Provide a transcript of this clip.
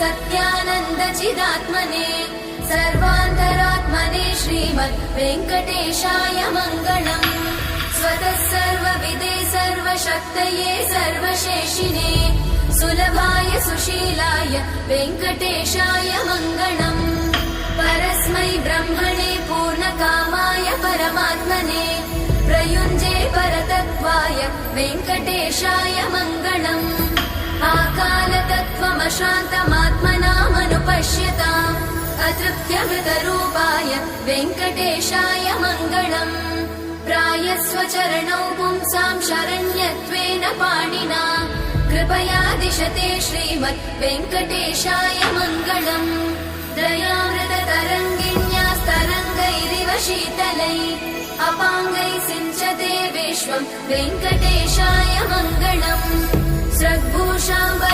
सत्यानन्दचिदात्मने सर्वान्तरात्मने श्रीमद् वेङ्कटेशाय मङ्गलम्। स्वतः सर्वविदे सर्वशक्तये सर्वशेषिने सुलभाय सुशीलाय वेङ्कटेशाय मङ्गलम्। परस्मै ब्रह्मणे पूर्णकामाय परमात्मने प्रयुञ्जे परतत्त्वाय वेङ्कटेशाय मङ्गलम्। आकालतत्त्वमशान्तमात्मनामनुपश्यताम् अतृप्त्यमृतरूपाय वेङ्कटेशाय मङ्गलम्। प्रायस्वचरणौ पुंसां शरण्यत्वेन पाणिना कृपया दिशते श्रीमद् वेङ्कटेशाय मङ्गलम्। दयामृततरङ्गिण्यास्तरङ्गैरिव शीतलै अपाङ्गैः सिञ्चते विश्वम् वेङ्कटेशाय मङ्गलम्। स्रग्भूषाम्बर